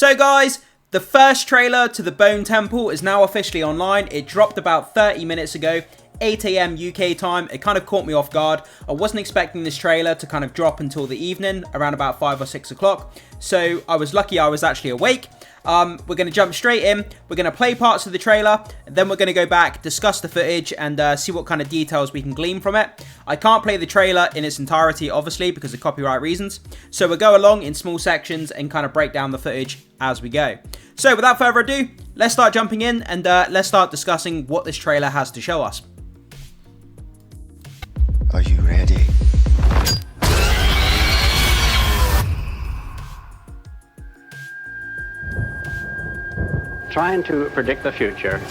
So guys, the first trailer to the Bone Temple is now officially online. It dropped about 30 minutes ago, 8 AM UK time. It kind of caught me off guard. I wasn't expecting this trailer to kind of drop until the evening, around about 5 or 6 o'clock. So I was lucky I was actually awake. We're going to jump straight in. We're going to play parts of the trailer, and then we're going to go back, discuss the footage, and see what kind of details we can glean from it. I can't play the trailer in its entirety, obviously, because of copyright reasons. So we'll go along in small sections and kind of break down the footage as we go. So without further ado, let's start jumping in, and let's start discussing what this trailer has to show us. Are you ready? Trying to predict the future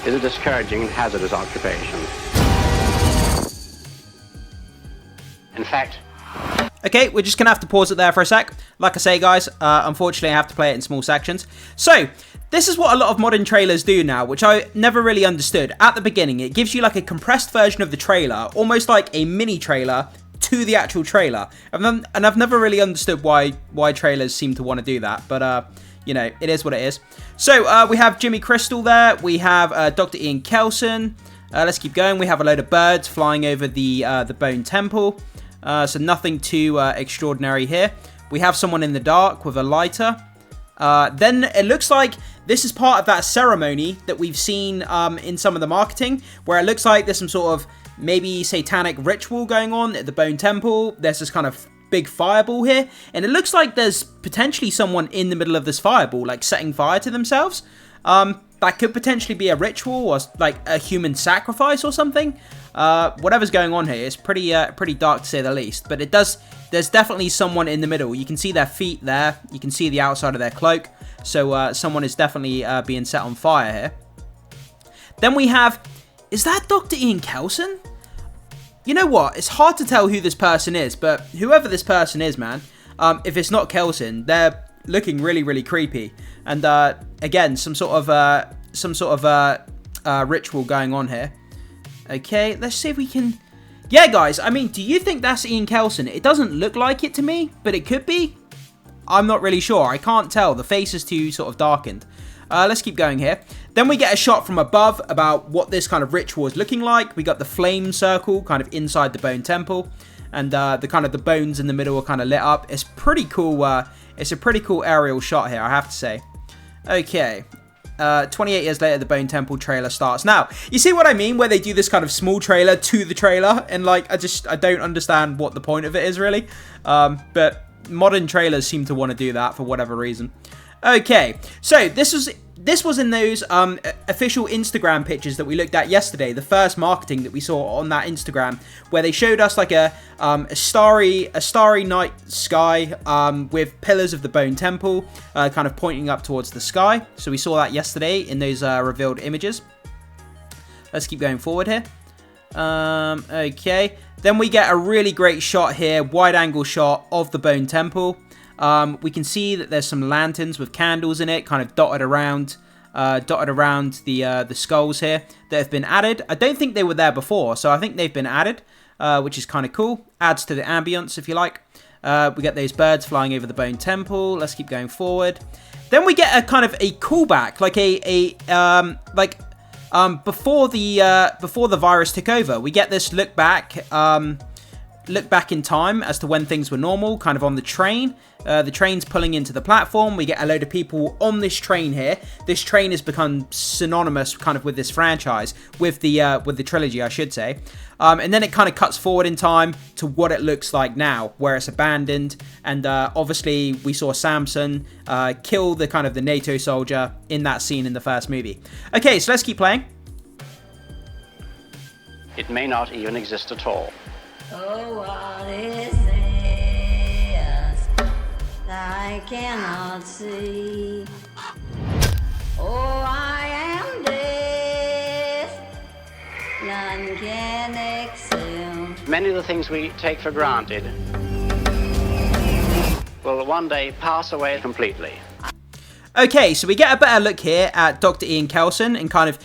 is a discouraging and hazardous occupation. In fact... Okay, we're just going to have to pause it there for a sec. Like I say, guys, unfortunately I have to play it in small sections. So, this is what a lot of modern trailers do now, which I never really understood. At the beginning, it gives you like a compressed version of the trailer, almost like a mini trailer to the actual trailer. And I've never really understood why trailers seem to want to do that, but... you know, it is what it is. So, we have Jimmy Crystal there. We have Dr. Ian Kelson. Let's keep going. We have a load of birds flying over the Bone Temple. So, nothing too extraordinary here. We have someone in the dark with a lighter. Then, it looks like this is part of that ceremony that we've seen in some of the marketing, where it looks like there's some sort of maybe satanic ritual going on at the Bone Temple. There's this kind of big fireball here, and it looks like there's potentially someone in the middle of this fireball, like setting fire to themselves. That could potentially be a ritual or like a human sacrifice or something. Whatever's going on here is pretty dark to say the least, but there's definitely someone in the middle. You can see their feet there, you can see the outside of their cloak, so someone is definitely being set on fire here. Then we have, is that Dr. Ian Kelson? You know what? It's hard to tell who this person is, but whoever this person is, man, if it's not Kelson, they're looking really, really creepy. And again, some sort of ritual going on here. Okay, let's see if we can. Yeah, guys. I mean, do you think that's Ian Kelson? It doesn't look like it to me, but it could be. I'm not really sure. I can't tell. The face is too sort of darkened. Let's keep going here. Then we get a shot from above about what this kind of ritual is looking like. We got the flame circle kind of inside the Bone Temple, and the bones in the middle are kind of lit up. It's pretty cool. It's a pretty cool aerial shot here, I have to say. Okay. 28 years later, the Bone Temple trailer starts. Now, you see what I mean? Where they do this kind of small trailer to the trailer, and like, I don't understand what the point of it is really. But modern trailers seem to want to do that for whatever reason. Okay, so this was in those official Instagram pictures that we looked at yesterday, the first marketing that we saw on that Instagram, where they showed us like a starry night sky with pillars of the Bone Temple kind of pointing up towards the sky. So we saw that yesterday in those revealed images. Let's keep going forward here. Okay, then we get a really great shot here, wide angle shot of the Bone Temple. We can see that there's some lanterns with candles in it, kind of dotted around the skulls here that have been added. I don't think they were there before, so I think they've been added, which is kind of cool. Adds to the ambience, if you like. We get those birds flying over the Bone Temple. Let's keep going forward. Then we get a kind of a callback, like before the virus took over. We get this look back in time as to when things were normal, kind of on the train. The train's pulling into the platform. We get a load of people on this train here. This train has become synonymous kind of with this franchise, with the trilogy, I should say. And then it kind of cuts forward in time to what it looks like now, where it's abandoned. And obviously we saw Samson kill the kind of the NATO soldier in that scene in the first movie. Okay, so let's keep playing. It may not even exist at all. Oh, what is this I cannot see? Oh, I am this, none can excel. Many of the things we take for granted will one day pass away completely. Okay, so we get a better look here at Dr. Ian Kelson and kind of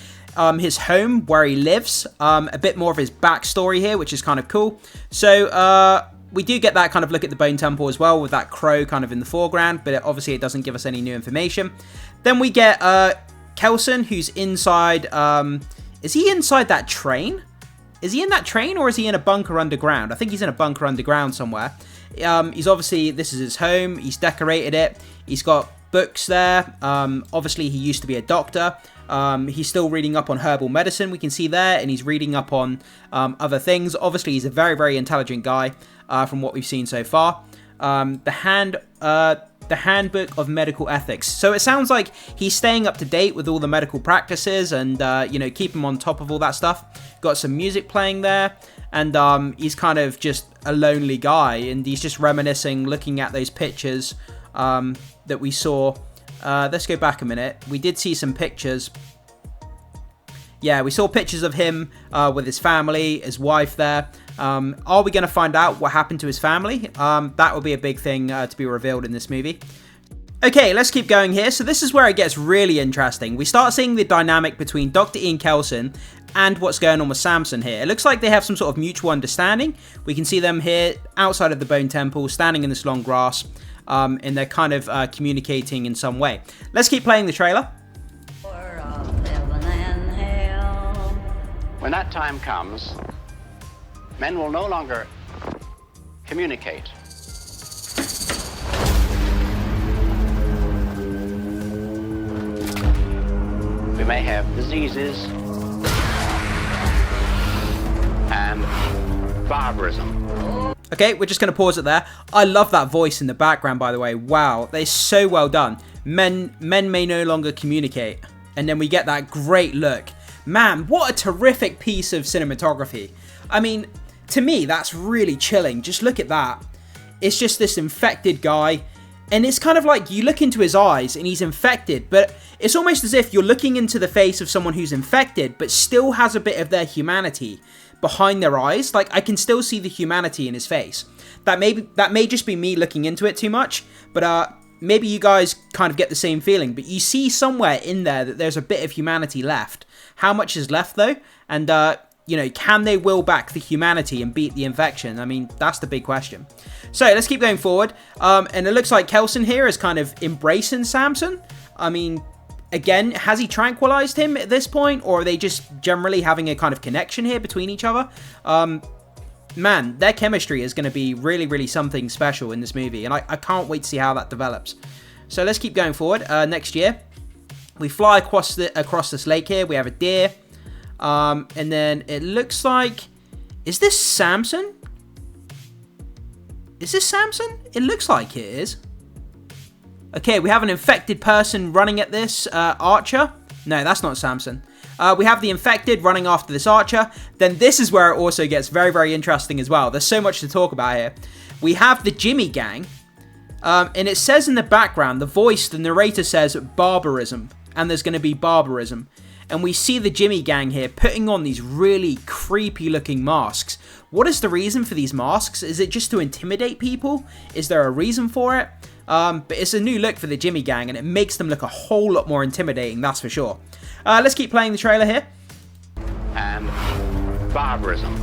his home where he lives, a bit more of his backstory here, which is kind of cool. So we do get that kind of look at the Bone Temple as well, with that crow kind of in the foreground, but obviously it doesn't give us any new information. Then we get Kelson, who's inside. Is he inside that train? Is he in that train, or is he in a bunker underground? I think he's in a bunker underground somewhere. He's obviously, this is his home. He's decorated it. He's got books there. Obviously, he used to be a doctor. He's still reading up on herbal medicine, we can see there, and he's reading up on other things. Obviously, he's a very, very intelligent guy from what we've seen so far. The Handbook of Medical Ethics. So it sounds like he's staying up to date with all the medical practices and, you know, keep him on top of all that stuff. Got some music playing there, and he's kind of just a lonely guy, and he's just reminiscing, looking at those pictures that we saw. Let's go back a minute. We did see some pictures. Yeah, we saw pictures of him with his family, his wife there. Are we going to find out what happened to his family? That will be a big thing to be revealed in this movie. Okay, let's keep going here. So this is where it gets really interesting. We start seeing the dynamic between Dr. Ian Kelson and what's going on with Samson here. It looks like they have some sort of mutual understanding. We can see them here outside of the Bone Temple, standing in this long grass, and they're kind of communicating in some way. Let's keep playing the trailer. When that time comes, men will no longer communicate. We may have diseases and barbarism. Okay, we're just going to pause it there. I love that voice in the background, by the way. Wow, they're so well done. Men may no longer communicate. And then we get that great look. Man, what a terrific piece of cinematography. I mean, to me, that's really chilling. Just look at that. It's just this infected guy. And it's kind of like you look into his eyes and he's infected. But it's almost as if you're looking into the face of someone who's infected, but still has a bit of their humanity behind their eyes. Like, I can still see the humanity in his face. That may just be me looking into it too much. But maybe you guys kind of get the same feeling. But you see somewhere in there that there's a bit of humanity left. How much is left, though? And, you know, can they will back the humanity and beat the infection? I mean, that's the big question. So, let's keep going forward. And it looks like Kelson here is kind of embracing Samson. I mean, again, has he tranquilized him at this point? Or are they just generally having a kind of connection here between each other? Man, their chemistry is going to be really, really something special in this movie. And I can't wait to see how that develops. So, let's keep going forward. Next year. We fly across this lake here. We have a deer. And then it looks like... Is this Samson? Is this Samson? It looks like it is. Okay, we have an infected person running at this archer. No, that's not Samson. We have the infected running after this archer. Then this is where it also gets very, very interesting as well. There's so much to talk about here. We have the Jimmy Gang. And it says in the background, the narrator says barbarism. And there's going to be barbarism. And we see the Jimmy Gang here putting on these really creepy looking masks. What is the reason for these masks? Is it just to intimidate people? Is there a reason for it? But it's a new look for the Jimmy Gang, and it makes them look a whole lot more intimidating, that's for sure. Let's keep playing the trailer here. And barbarism.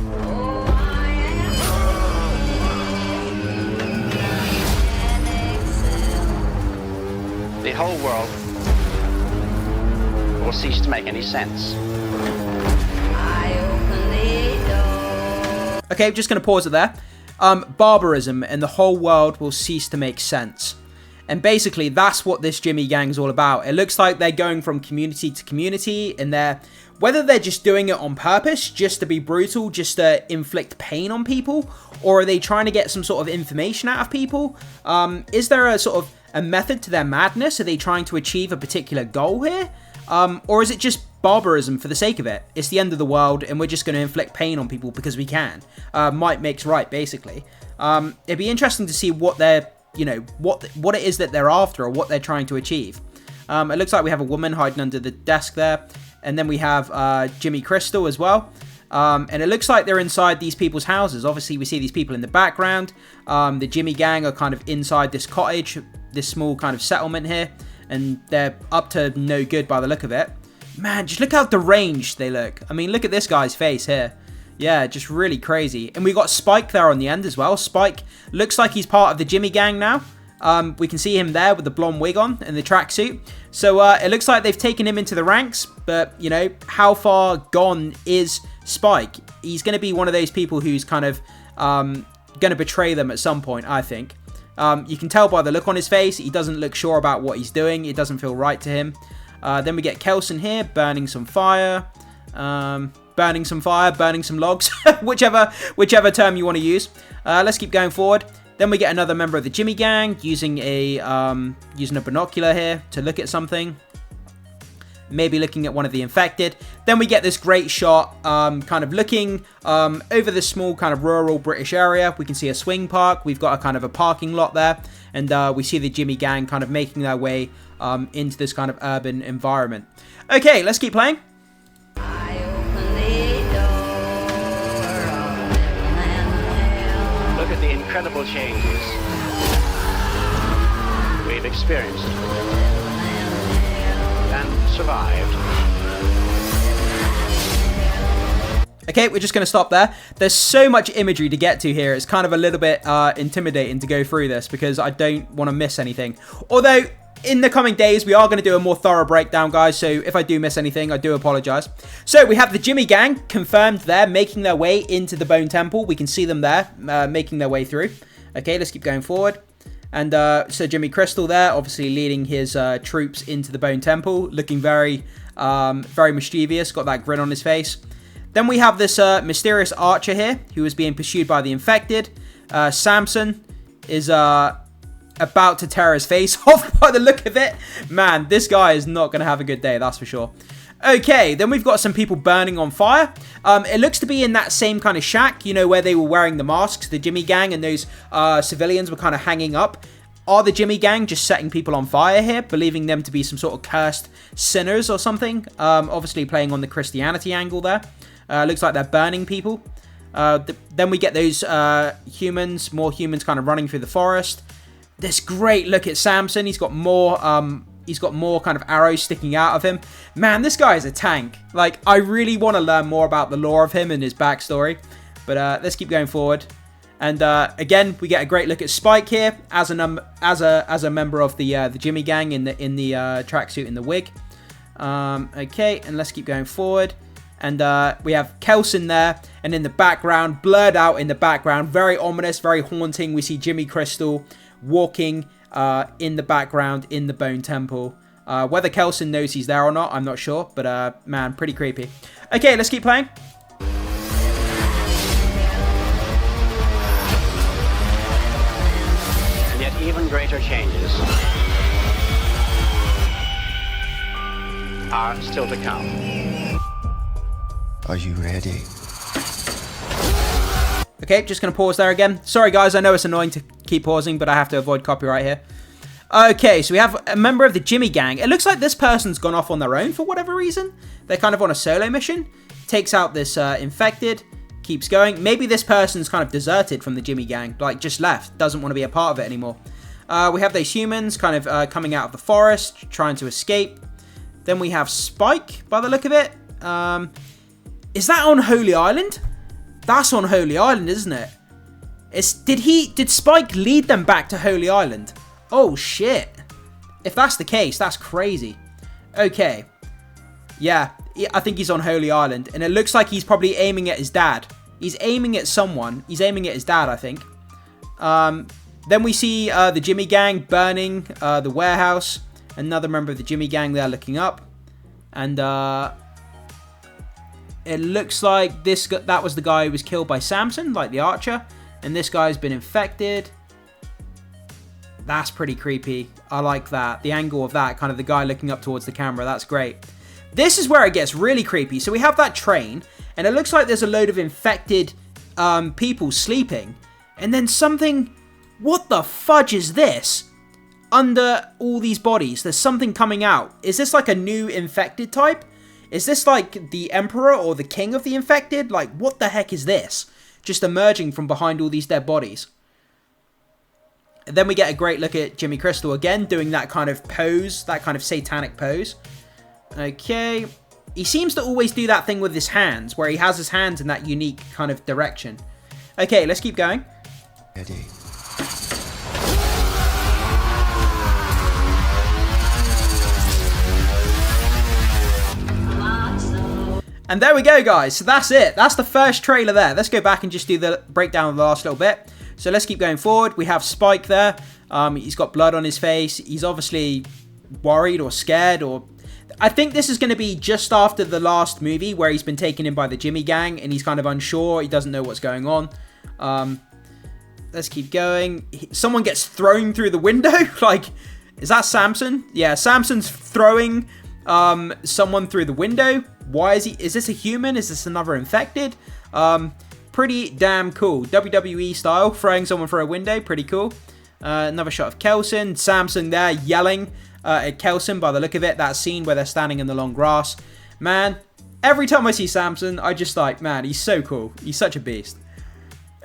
The whole world will cease to make any sense. Okay, just going to pause it there. Barbarism and the whole world will cease to make sense. And basically, that's what this Jimmy Gang's all about. It looks like they're going from community to community, and whether they're just doing it on purpose, just to be brutal, just to inflict pain on people, or are they trying to get some sort of information out of people? Is there a sort of a method to their madness? Are they trying to achieve a particular goal here? Or is it just barbarism for the sake of it? It's the end of the world and we're just going to inflict pain on people because we can. Might makes right, basically. It'd be interesting to see what they're, you know, what it is that they're after or what they're trying to achieve. It looks like we have a woman hiding under the desk there. And then we have Jimmy Crystal as well. And it looks like they're inside these people's houses. Obviously, we see these people in the background. The Jimmy Gang are kind of inside this cottage, this small kind of settlement here. And they're up to no good by the look of it. Man, just look how deranged they look. I mean, look at this guy's face here. Yeah, just really crazy. And we got Spike there on the end as well. Spike looks like he's part of the Jimmy gang now. We can see him there with the blonde wig on and the tracksuit. So it looks like they've taken him into the ranks. But, you know, how far gone is Spike? He's going to be one of those people who's kind of going to betray them at some point, I think. You can tell by the look on his face. He doesn't look sure about what he's doing. It doesn't feel right to him. Then we get Kelson here, burning some fire. Burning some logs, whichever term you want to use. Let's keep going forward. Then we get another member of the Jimmy gang using a binocular here to look at something. Maybe looking at one of the infected. Then we get this great shot, kind of looking over this small kind of rural British area. We can see a swing park. We've got a kind of a parking lot there. And we see the Jimmy gang kind of making their way into this kind of urban environment. Okay, let's keep playing. Look at the incredible changes we've experienced and survived. Okay, we're just going to stop there. There's so much imagery to get to here. It's kind of a little bit intimidating to go through this because I don't want to miss anything. Although, in the coming days, we are going to do a more thorough breakdown, guys. So if I do miss anything, I do apologize. So we have the Jimmy gang confirmed there, making their way into the Bone Temple. We can see them there, making their way through. Okay, let's keep going forward. And so Jimmy Crystal there, obviously leading his troops into the Bone Temple, looking very mischievous, got that grin on his face. Then we have this mysterious archer here, who is being pursued by the infected. Samson is about to tear his face off by the look of it. Man, this guy is not going to have a good day, that's for sure. Okay, then we've got some people burning on fire. It looks to be in that same kind of shack, you know, where they were wearing the masks, the Jimmy gang, and those civilians were kind of hanging up. Are the Jimmy gang just setting people on fire here, believing them to be some sort of cursed sinners or something? Obviously playing on the Christianity angle there. Looks like they're burning people. Then we get those more humans kind of running through the forest. This great look at Samson. He's got more kind of arrows sticking out of him. Man, this guy is a tank. Like, I really want to learn more about the lore of him and his backstory. But let's keep going forward. And again, we get a great look at Spike here as a member of the Jimmy gang in the tracksuit and the wig. Okay, and let's keep going forward. And we have Kelson there, and in the background, blurred out in the background, very ominous, very haunting. We see Jimmy Crystal walking in the background in the Bone Temple. Whether Kelson knows he's there or not, I'm not sure, but man, pretty creepy. Okay, let's keep playing. And yet even greater changes are still to come. Are you ready? Okay, just going to pause there again. Sorry, guys, I know it's annoying to keep pausing, but I have to avoid copyright here. Okay, so we have a member of the Jimmy gang. It looks like this person's gone off on their own for whatever reason. They're kind of on a solo mission. Takes out this infected. Keeps going. Maybe this person's kind of deserted from the Jimmy gang. Like, just left. Doesn't want to be a part of it anymore. We have those humans kind of coming out of the forest. Trying to escape. Then we have Spike, by the look of it. Is that on Holy Island? That's on Holy Island, isn't it? Did Spike lead them back to Holy Island? Oh, shit. If that's the case, that's crazy. Okay. Yeah, I think he's on Holy Island. And it looks like he's probably aiming at his dad. He's aiming at someone. He's aiming at his dad, I think. Then we see the Jimmy gang burning the warehouse. Another member of the Jimmy gang there looking up. And it looks like that was the guy who was killed by Samson, like the archer. And this guy's been infected. That's pretty creepy. I like that. The angle of that, kind of the guy looking up towards the camera. That's great. This is where it gets really creepy. So we have that train, and it looks like there's a load of infected people sleeping. And then something... What the fudge is this? Under all these bodies, there's something coming out. Is this like a new infected type? Is this like the Emperor or the King of the infected? Like, what the heck is this? Just emerging from behind all these dead bodies. And then we get a great look at Jimmy Crystal again, doing that kind of pose, that kind of satanic pose. Okay. He seems to always do that thing with his hands, where he has his hands in that unique kind of direction. Okay, let's keep going. Ready. And there we go, guys. So that's it. That's the first trailer there. Let's go back and just do the breakdown of the last little bit. So let's keep going forward. We have Spike there. He's got blood on his face. He's obviously worried or scared, or I think this is going to be just after the last movie where he's been taken in by the Jimmy gang and he's kind of unsure. He doesn't know what's going on. Let's keep going. Someone gets thrown through the window. Like, is that Samson? Yeah, Samson's throwing someone through the window. Why is he? Is this a human? Is this another infected? Pretty damn cool. WWE style, throwing someone through a window. Pretty cool. Another shot of Kelson. Samson there yelling at Kelson by the look of it. That scene where they're standing in the long grass. Man, every time I see Samson, I just like, man, he's so cool. He's such a beast.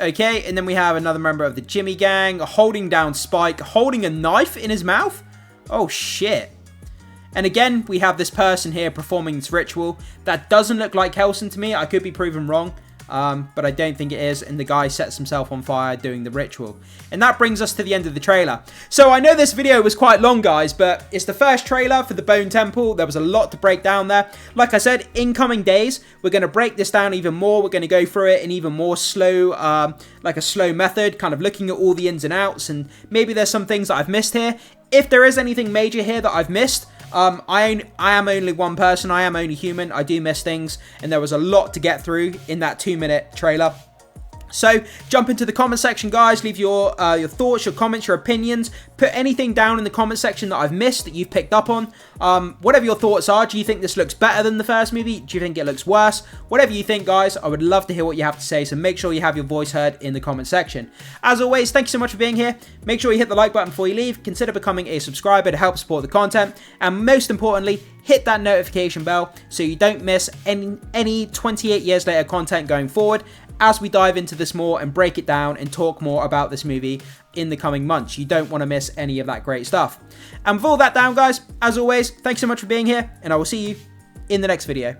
Okay, and then we have another member of the Jimmy gang holding down Spike, holding a knife in his mouth. Oh, shit. And again, we have this person here performing this ritual. That doesn't look like Kelson to me. I could be proven wrong, but I don't think it is. And the guy sets himself on fire doing the ritual. And that brings us to the end of the trailer. So I know this video was quite long, guys, but it's the first trailer for the Bone Temple. There was a lot to break down there. Like I said, in coming days, we're going to break this down even more. We're going to go through it in even more slow, like a slow method, kind of looking at all the ins and outs. And maybe there's some things that I've missed here. If there is anything major here that I've missed, I am only one person. I am only human. I do miss things, and there was a lot to get through in that 2-minute trailer. So jump into the comment section, guys. Leave your thoughts, your comments, your opinions. Put anything down in the comment section that I've missed that you've picked up on. Whatever your thoughts are. Do you think this looks better than the first movie? Do you think it looks worse? Whatever you think, guys, I would love to hear what you have to say. So make sure you have your voice heard in the comment section. As always, thank you so much for being here. Make sure you hit the like button before you leave. Consider becoming a subscriber to help support the content. And most importantly, hit that notification bell so you don't miss any 28 years later content going forward, as we dive into this more and break it down and talk more about this movie in the coming months. You don't want to miss any of that great stuff. And with all that down, guys, as always, thanks so much for being here, and I will see you in the next video.